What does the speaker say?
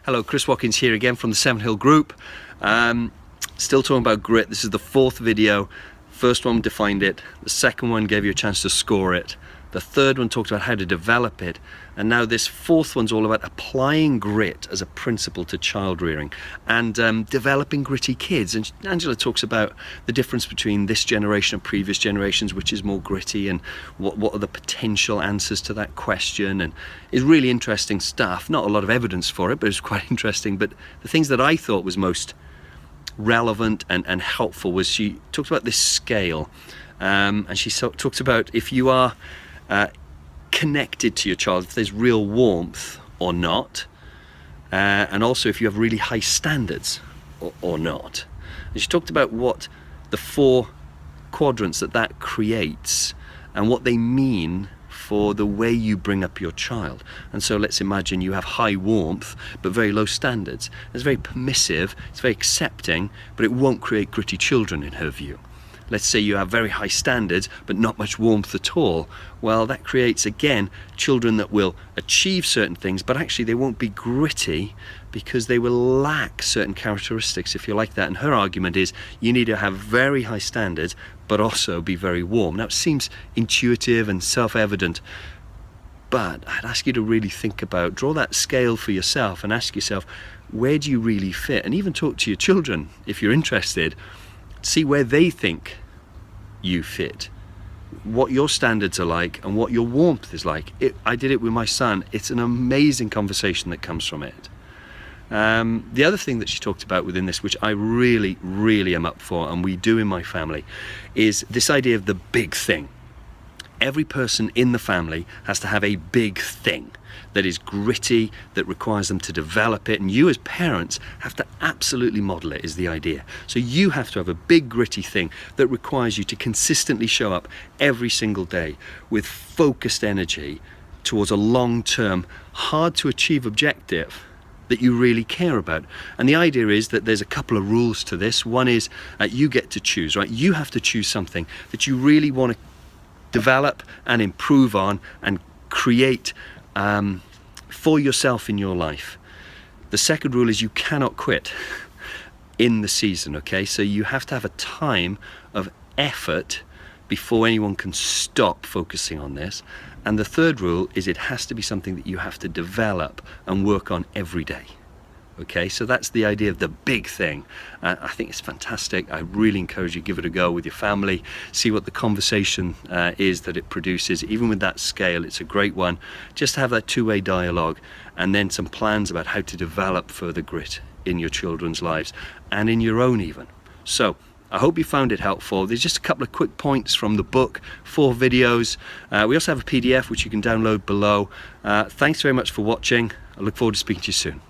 Hello, Chris Watkins here again from the Seven Hill Group. Still talking about grit. This is the fourth video. First one defined it, the second one gave you a chance to score it, the third one talked about how to develop it, and now this fourth one's all about applying grit as a principle to child rearing and developing gritty kids. And Angela talks about the difference between this generation and previous generations, which is more gritty, and what are the potential answers to that question. And it's really interesting stuff. Not a lot of evidence for it, but it's quite interesting. But the things that I thought was most relevant and helpful was she talked about this scale, and she talked about if you are connected to your child, if there's real warmth or not, and also if you have really high standards or not. And she talked about what the four quadrants that creates and what they mean for the way you bring up your child. And so let's imagine you have high warmth but very low standards. It's very permissive, it's very accepting, but it won't create gritty children in her view. Let's say you have very high standards but not much warmth at all. Well, that creates again children that will achieve certain things, but actually they won't be gritty because they will lack certain characteristics, if you like that. And her argument is you need to have very high standards but also be very warm. Now it seems intuitive and self-evident, but I'd ask you to really think about, draw that scale for yourself and ask yourself, where do you really fit? And even talk to your children if you're interested. See where they think you fit, what your standards are like and what your warmth is like. I did it with my son. It's an amazing conversation that comes from it. The other thing that she talked about within this, which I really am up for, and we do in my family, is this idea of the big thing. Every person in the family has to have a big thing that is gritty, that requires them to develop it, and you as parents have to absolutely model it, is the idea. So you have to have a big gritty thing that requires you to consistently show up every single day with focused energy towards a long-term, hard to achieve objective that you really care about. And the idea is that there's a couple of rules to this. One is you get to choose, right? You have to choose something that you really want to develop and improve on and create for yourself in your life. The second rule is you cannot quit in the season, okay? So you have to have a time of effort before anyone can stop focusing on this. And the third rule is it has to be something that you have to develop and work on every day. Okay, so that's the idea of the big thing. I think it's fantastic. I really encourage you to give it a go with your family, see what the conversation is that it produces. Even with that scale, it's a great one. Just have that two-way dialogue and then some plans about how to develop further grit in your children's lives and in your own even. So I hope you found it helpful. There's just a couple of quick points from the book, 4 videos. We also have a PDF which you can download below. Thanks very much for watching. I look forward to speaking to you soon.